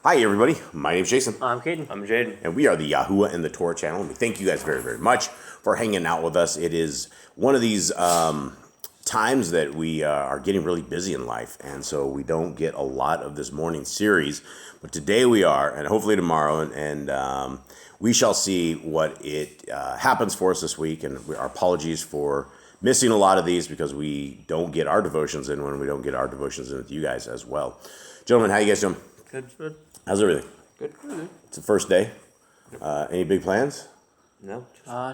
Hi, everybody. My name's Jason. I'm Caden. I'm Jaden. And we are the Yahuwah and the Torah channel. And we thank you guys very, very much for hanging out with us. It is one of these times that we are getting really busy in life. And so we don't get a lot of this morning series. But today we are, and hopefully tomorrow. And we shall see what it happens for us this week. And our apologies for missing a lot of these because we don't get our devotions in when we don't get our devotions in with you guys as well. Gentlemen, how you guys doing? Good. How's everything? Good. It's the first day. Any big plans? No.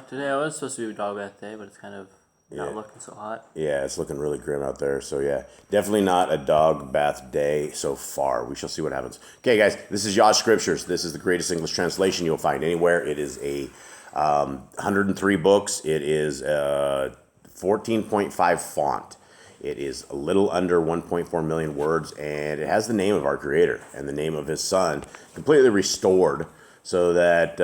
Today I was supposed to be a dog bath day, but it's kind of not Yeah. looking so hot. Yeah, it's looking really grim out there. So yeah, definitely not a dog bath day so far. We shall see what happens. Okay, guys, this is Yah Scriptures. This is the greatest English translation you'll find anywhere. It is a 103 books. It is 14.5 font. It is a little under 1.4 million words, and it has the name of our Creator and the name of His Son completely restored so that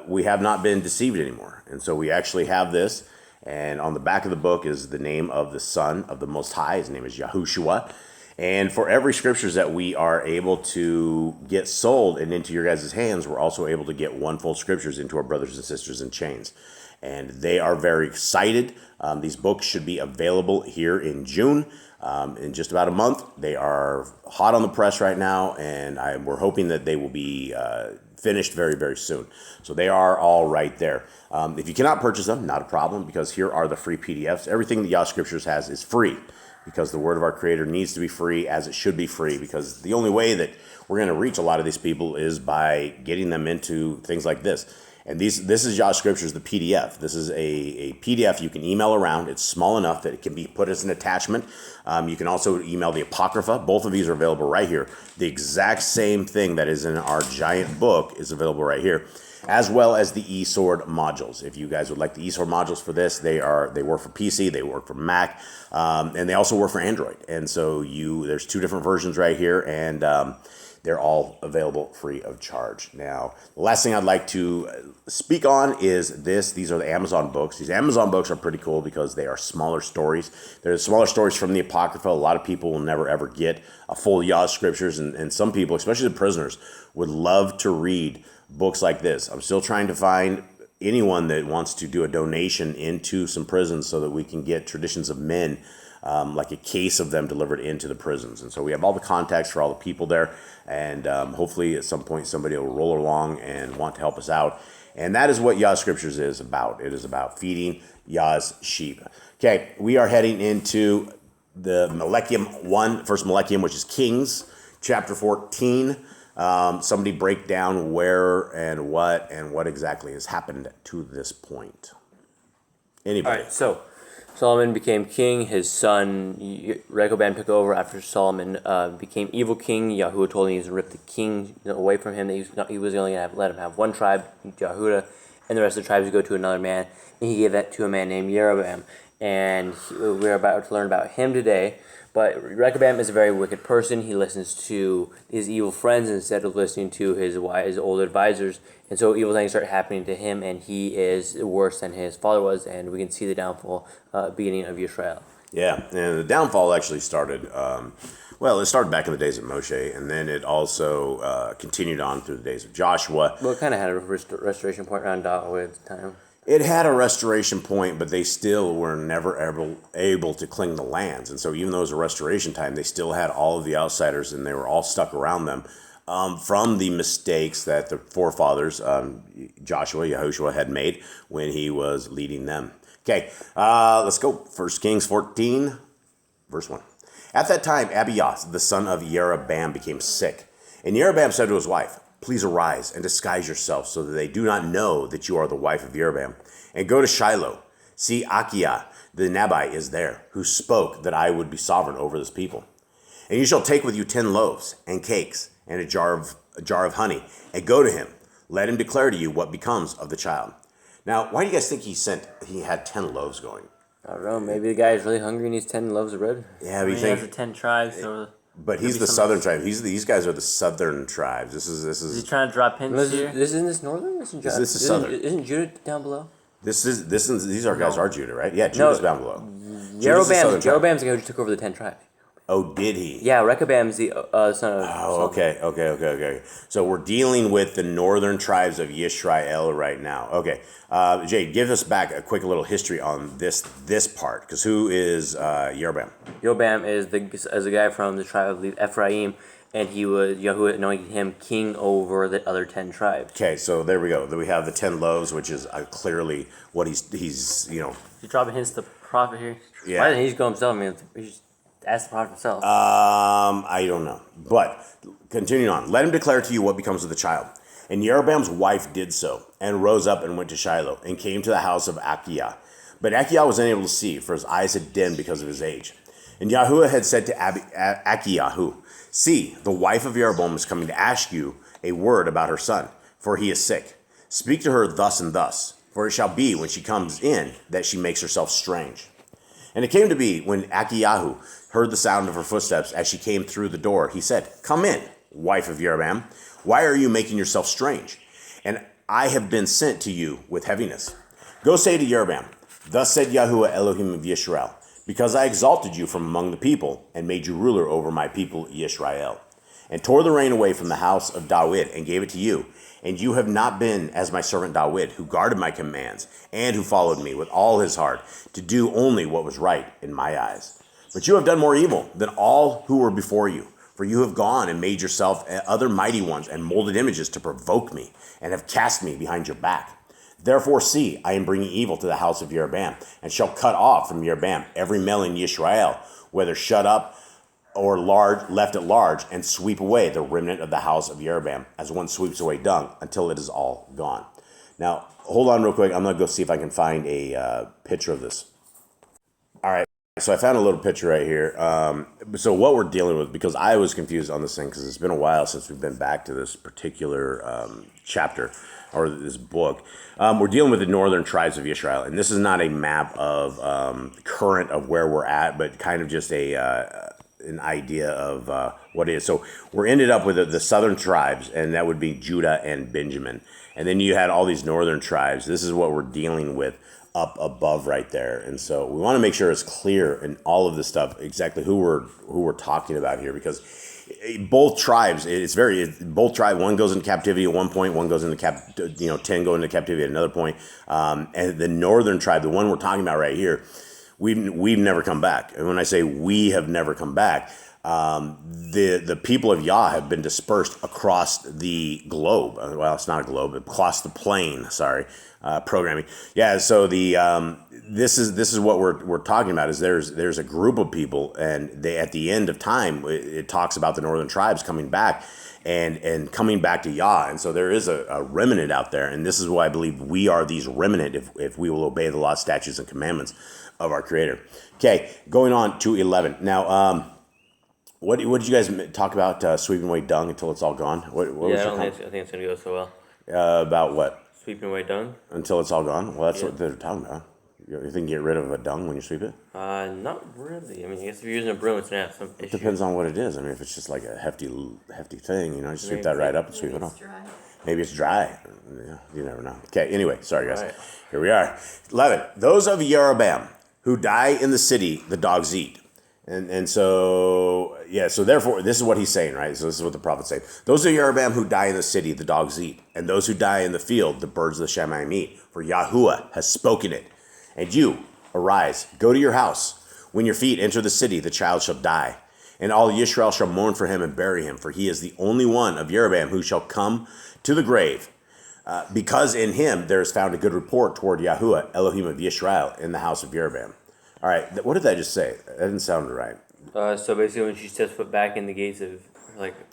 we have not been deceived anymore. And so we actually have this, and on the back of the book is the name of the Son of the Most High. His name is Yahushua. And for every scriptures that we are able to get sold and into your guys' hands, we're also able to get one full scriptures into our brothers and sisters in chains. And they are very excited. These books should be available here in June, in just about a month. They are hot on the press right now, and we're hoping that they will be finished very, very soon. So they are all right there. If you cannot purchase them, not a problem, because here are the free PDFs. Everything that Yah Scriptures has is free, because the word of our Creator needs to be free, as it should be free, because the only way that we're going to reach a lot of these people is by getting them into things like this. And this is Yah Scriptures, the PDF. This is a PDF you can email around. It's small enough that it can be put as an attachment. You can also email the Apocrypha. Both of these are available right here. The exact same thing that is in our giant book is available right here, as well as the eSword modules. If you guys would like the eSword modules for this, they work for PC, they work for Mac, and they also work for Android. And so there's two different versions right here, and they're all available free of charge. Now, the last thing I'd like to speak on is this. These are the Amazon books. These Amazon books are pretty cool because they are smaller stories. They're smaller stories from the Apocrypha. A lot of people will never, ever get a full Yah Scriptures, and some people, especially the prisoners, would love to read books like this. I'm still trying to find anyone that wants to do a donation into some prisons so that we can get Traditions of Men, like a case of them delivered into the prisons. And so we have all the contacts for all the people there, and hopefully at some point somebody will roll along and want to help us out. And that is what Yah Scriptures is about. It is about feeding Yah's sheep. Okay, we are heading into the MELAKIM first MELAKIM, which is Kings, chapter 14. Somebody break down where and what exactly has happened to this point. Anybody? All right, so Solomon became king. His son Rehoboam took over after Solomon became evil king. Yahuwah told him he was going to rip the king away from him. That he was only going to let him have one tribe, Yahudah, and the rest of the tribes would go to another man. And he gave that to a man named Jeroboam. And we're about to learn about him today. But Rehoboam is a very wicked person. He listens to his evil friends instead of listening to his wise old advisors. And so evil things start happening to him, and he is worse than his father was. And we can see the downfall beginning of Yisrael. Yeah, and the downfall actually started, it started back in the days of Moshe, and then it also continued on through the days of Joshua. Well, it kind of had a restoration point around David at the time. It had a restoration point, but they still were never able to cling the lands. And so even though it was a restoration time, they still had all of the outsiders, and they were all stuck around them from the mistakes that the forefathers, Joshua, Yahushua, had made when he was leading them. Okay, let's go. 1 Kings 14, verse 1. At that time, Abias, the son of Jeroboam, became sick. And Jeroboam said to his wife, "Please arise and disguise yourself so that they do not know that you are the wife of Jeroboam. And go to Shiloh. See, Achiah, the Nabai, is there, who spoke that I would be sovereign over this people. And you shall take with you 10 loaves and cakes and a jar of honey, and go to him. Let him declare to you what becomes of the child." Now, why do you guys think he had 10 loaves going? I don't know. Maybe the guy is really hungry and needs 10 loaves of bread. Yeah, He has the 10 tribes, so... But he's the southern tribe. These guys are the southern tribes. This Is is. he trying to drop hints here? Isn't this northern? This is southern. Isn't Judah down below? These are guys are Judah, right? Yeah, Judah's down below. Jeroboam's the guy who took over the 10 tribes. Oh, did he? Yeah, Rehoboam's the son of Oh, Solomon. okay. So we're dealing with the northern tribes of Yisrael right now. Okay, Jay, give us back a quick little history on this part, because who is Yeroboam? Rehoboam is the guy from the tribe of Ephraim, and Yahuwah anointed him king over the other 10 tribes. Okay, so there we go. Then we have the 10 loaves, which is clearly what he's You dropping hints to the prophet here. Yeah. Why didn't he just go himself? I mean, he just asked the prophet himself. I don't know. But continuing on, let him declare to you what becomes of the child. And Jeroboam's wife did so, and rose up and went to Shiloh, and came to the house of Achiah. But Achiah was unable to see, for his eyes had dimmed because of his age. And Yahuwah had said to Achiah, see, the wife of Jeroboam is coming to ask you a word about her son, for he is sick. Speak to her thus and thus, for it shall be when she comes in that she makes herself strange. And it came to be, when Achiah heard the sound of her footsteps as she came through the door, he said, come in, wife of Jeroboam. Why are you making yourself strange? And I have been sent to you with heaviness. Go say to Jeroboam, thus said Yahuwah Elohim of Yisrael, because I exalted you from among the people, and made you ruler over my people Yisrael, and tore the reign away from the house of David, and gave it to you. And you have not been as my servant David, who guarded my commands, and who followed me with all his heart, to do only what was right in my eyes. But you have done more evil than all who were before you. For you have gone and made yourself other mighty ones, and molded images to provoke me, and have cast me behind your back. Therefore, see, I am bringing evil to the house of Jeroboam, and shall cut off from Jeroboam every male in Yisrael, whether shut up or left at large, and sweep away the remnant of the house of Jeroboam, as one sweeps away dung, until it is all gone. Now, hold on real quick. I'm going to go see if I can find a picture of this. All right. So I found a little picture right here. So what we're dealing with, because I was confused on this thing, because it's been a while since we've been back to this particular chapter or this book. We're dealing with the northern tribes of Israel, and this is not a map of current of where we're at, but kind of just an idea of what it is. So we're ended up with the southern tribes, and that would be Judah and Benjamin. And then you had all these northern tribes. This is what we're dealing with up above right there. And so we want to make sure it's clear in all of this stuff exactly who we're talking about here, because both tribes, both tribes, one goes into captivity at one point, one goes into 10 go into captivity at another point. And the northern tribe, the one we're talking about right here, we've never come back. And when I say we have never come back, the people of Yah have been dispersed across the globe. Well, it's not a globe, across the plane. Sorry, programming. Yeah. So this is what we're talking about. Is there's a group of people, and they at the end of time it talks about the northern tribes coming back. And coming back to Yah. And so there is a remnant out there. And this is why I believe we are these remnant if we will obey the law, statutes, and commandments of our Creator. Okay, going on to 11. Now, what did you guys talk about sweeping away dung until it's all gone? What was I think it's going to go so well. about what? Sweeping away dung? Until it's all gone? Well, that's what they're talking about. You think you get rid of a dung when you sweep it? Not really. I mean, I guess if you're using a broom, it's going to have some It depends on what it is. I mean, if it's just like a hefty thing, you sweep that right up and sweep it off. Maybe it's dry. Yeah, you never know. Okay, anyway, sorry guys. Right. Here we are. 11. Those of Jeroboam who die in the city, the dogs eat. And so, so therefore, this is what he's saying, right? So this is what the prophet's saying. Those of Jeroboam who die in the city, the dogs eat. And those who die in the field, the birds of the Shamayim eat. For Yahuwah has spoken it. And you, arise, go to your house. When your feet enter the city, the child shall die. And all Yisrael shall mourn for him and bury him. For he is the only one of Jeroboam who shall come to the grave. Because in him there is found a good report toward Yahuwah, Elohim of Yisrael, in the house of Jeroboam. All right, what did I just say? That didn't sound right. So basically, when she steps foot back in the gates of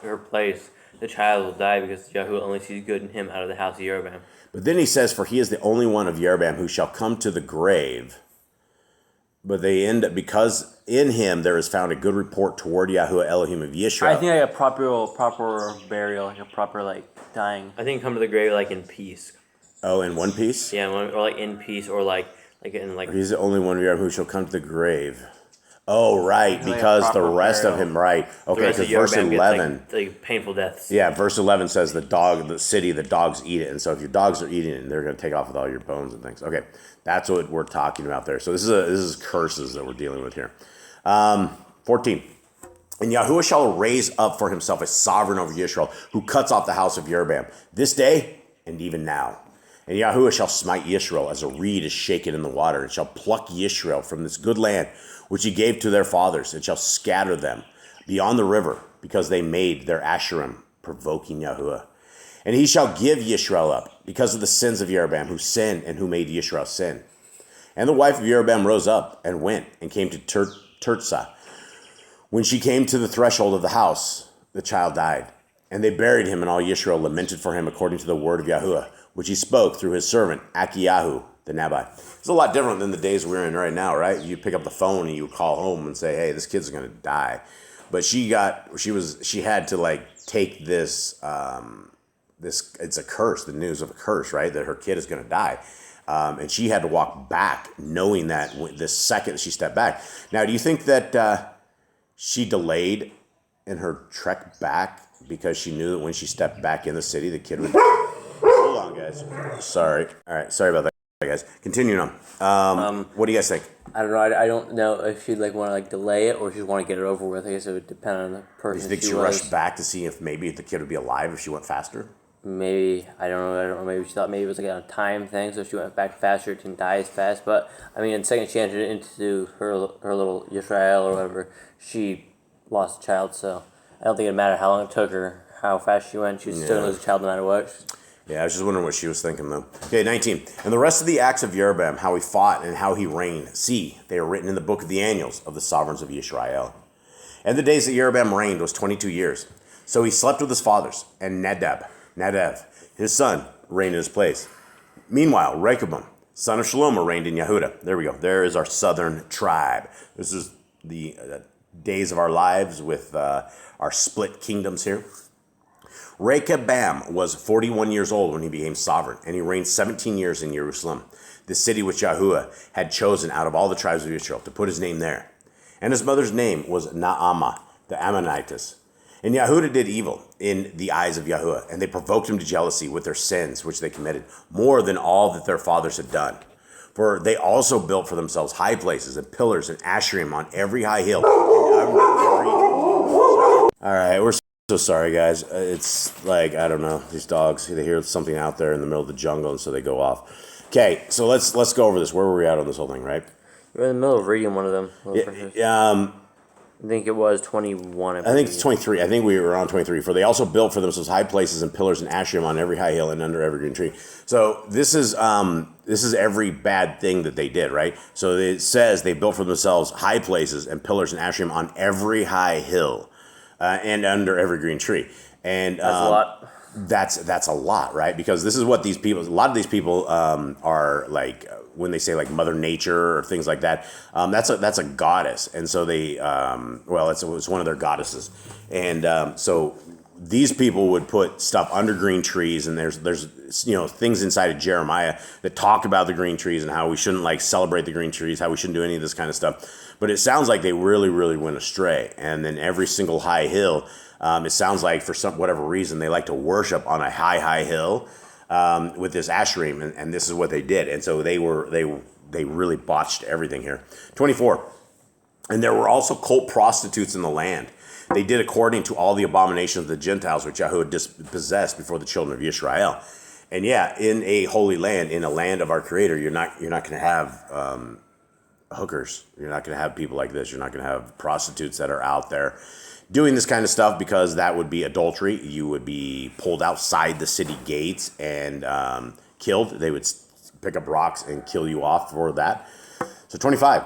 her place, the child will die because Yahuwah only sees good in him out of the house of Jeroboam. But then he says, for he is the only one of Jeroboam who shall come to the grave. But they end up, because in him there is found a good report toward Yahuwah, Elohim of Yisrael. I think like a proper burial, like a proper dying. I think come to the grave in peace. Oh, in one piece? Yeah, or in peace, or He's the only one of Jeroboam who shall come to the grave. Oh, right, because the rest of him, right. Okay, because verse 11. Gets, painful deaths. Yeah, verse 11 says the dogs eat it. And so if your dogs are eating it, they're going to take off with all your bones and things. Okay, that's what we're talking about there. So this is curses that we're dealing with here. 14. And Yahuwah shall raise up for himself a sovereign over Yisrael, who cuts off the house of Jeroboam, this day and even now. And Yahuwah shall smite Yisrael as a reed is shaken in the water, and shall pluck Yisrael from this good land which he gave to their fathers, and shall scatter them beyond the river, because they made their Asherim, provoking Yahuwah. And he shall give Yisrael up, because of the sins of Jeroboam, who sinned and who made Yisrael sin. And the wife of Jeroboam rose up and went and came to Tirzah. When she came to the threshold of the house, the child died. And they buried him, and all Yisrael lamented for him according to the word of Yahuwah, which he spoke through his servant Achiyahu the Nabai. It's a lot different than the days we're in right now, right? You pick up the phone and you call home and say, hey, this kid's going to die. But she had to like take this, it's a curse, the news of a curse, right? That her kid is going to die. And she had to walk back knowing that the second she stepped back. Now, do you think that she delayed in her trek back because she knew that when she stepped back in the city, the kid would die? Hold on, guys. Sorry. All right. Sorry about that, guys. Continuing on. What do you guys think? I don't know. I don't know if she'd like want to like delay it or if she'd want to get it over with. I guess it would depend on the person. Do you think she rushed back to see if maybe the kid would be alive if she went faster? Maybe, I don't know, maybe she thought maybe it was like a time thing, so if she went back faster, it didn't die as fast. But, I mean, the second she entered into her little Yisrael or whatever, she lost a child, so I don't think it mattered how long it took her, how fast she went, she was still going to lose a child no matter what. Yeah, I was just wondering what she was thinking, though. Okay, 19. And the rest of the acts of Jeroboam, how he fought and how he reigned, see, they are written in the book of the annals of the sovereigns of Yisrael. And the days that Jeroboam reigned was 22 years. So he slept with his fathers, and Nadab, his son, reigned in his place. Meanwhile, Rehoboam, son of Shlomo, reigned in Yehuda. There we go. There is our southern tribe. This is the days of our lives with our split kingdoms here. Rehoboam was 41 years old when he became sovereign, and he reigned 17 years in Jerusalem, the city which Yahuwah had chosen out of all the tribes of Israel to put his name there. And his mother's name was Naamah, the Ammonitess. And Yahudah did evil in the eyes of Yahuwah, and they provoked him to jealousy with their sins which they committed, more than all that their fathers had done. For they also built for themselves high places and pillars and Asherim on every high hill. All right, we're so sorry, guys. It's like, I don't know, these dogs, they hear something out there in the middle of the jungle, and so they go off. Okay, so let's go over this. Where were we at on this whole thing, right? We're in the middle of reading one of them. I think it was 21. I think it's 23. I think we were on 23. For they also built for themselves high places and pillars and Asherim on every high hill and under every green tree. So this is every bad thing that they did, right? So it says they built for themselves high places and pillars and Asherim on every high hill and under every green tree. And that's a lot. That's a lot, right? Because this is what a lot of these people are like, when they say like Mother Nature or things like that, that's a goddess. And so they, it's one of their goddesses. And so these people would put stuff under green trees, and there's things inside of Jeremiah that talk about the green trees and how we shouldn't like celebrate the green trees, how we shouldn't do any of this kind of stuff. But it sounds like they really, really went astray. And then every single high hill, it sounds like for whatever reason, they like to worship on a high hill with this Asherim, and this is what they did. And so they really botched everything here. 24. And there were also cult prostitutes in the land. They did according to all the abominations of the Gentiles which Yahuwah dispossessed before the children of Israel. And yeah, in a holy land, in a land of our Creator, you're not going to have hookers. You're not going to have people like this. You're not going to have prostitutes that are out there doing this kind of stuff, because that would be adultery. You would be pulled outside the city gates and killed. They would pick up rocks and kill you off for that. So 25.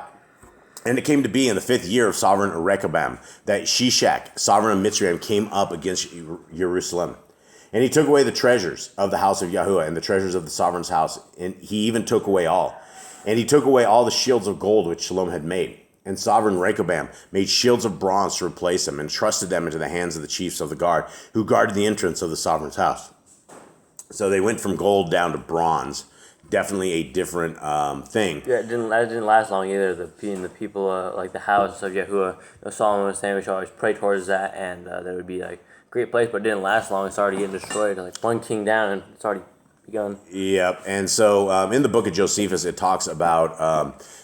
And it came to be in the 5th year of sovereign Rehoboam that Shishak, sovereign of Mitzrayim, came up against Jerusalem. And he took away the treasures of the house of Yahuwah and the treasures of the sovereign's house. And he even took away all. And he took away all the shields of gold which Shalom had made. And sovereign Rehoboam made shields of bronze to replace them, and trusted them into the hands of the chiefs of the guard, who guarded the entrance of the sovereign's house. So they went from gold down to bronze. Definitely a different thing. Yeah, it didn't last long either. The people, like the house of Yahuwah, Solomon was saying we should always pray towards that, and that would be like a great place, but it didn't last long. It's already getting destroyed. Like one king down, and it's already begun. Yep. And so in the book of Josephus, it talks about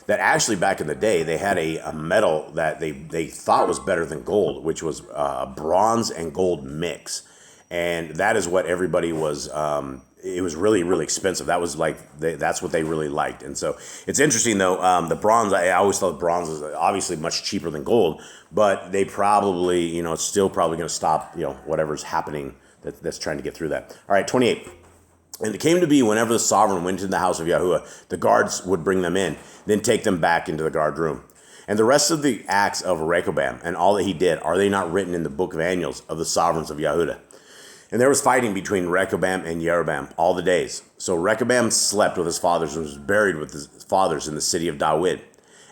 that actually back in the day, they had a metal that they thought was better than gold, which was a bronze and gold mix. And that is what everybody was, it was really, really expensive. That was that's what they really liked. And so it's interesting, though, the bronze, I always thought bronze was obviously much cheaper than gold, but they probably, it's still probably going to stop, whatever's happening that's trying to get through that. All right, 28. And it came to be whenever the sovereign went into the house of Yahuwah, the guards would bring them in, then take them back into the guard room. And the rest of the acts of Rehoboam and all that he did, are they not written in the book of annals of the sovereigns of Yahudah? And there was fighting between Rehoboam and Jeroboam all the days. So Rehoboam slept with his fathers and was buried with his fathers in the city of David.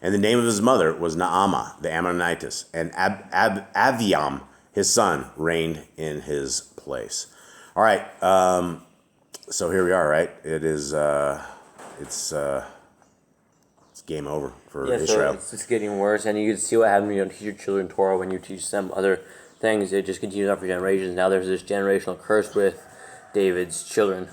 And the name of his mother was Naamah, the Ammonitess. And Aviam, his son, reigned in his place. All right. So here we are, right? It is, it's game over for Israel. So it's getting worse, and you can see what happens when you don't teach your children Torah. When you teach them other things, it just continues on for generations. Now there's this generational curse with David's children.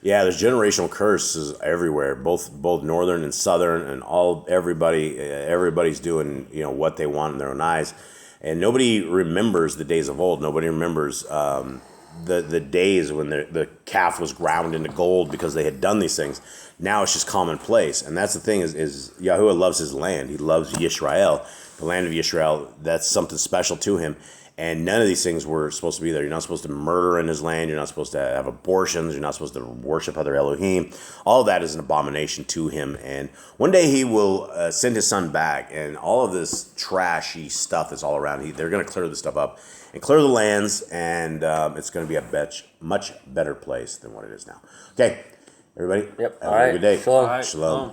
Yeah, there's generational curses everywhere, both northern and southern, and everybody's doing what they want in their own eyes, and nobody remembers the days of old. Nobody remembers the days when the calf was ground into gold because they had done these things. Now it's just commonplace. And that's the thing is Yahuwah loves his land. He loves Yisrael, the land of Yisrael. That's something special to him. And none of these things were supposed to be there. You're not supposed to murder in his land. You're not supposed to have abortions. You're not supposed to worship other Elohim. All of that is an abomination to him. And one day he will send his son back, and all of this trashy stuff that's all around, they're going to clear this stuff up and clear the lands, and it's going to be a much better place than what it is now. Okay, everybody. Yep. Have All a right. good day. Shalom. All right. Shalom.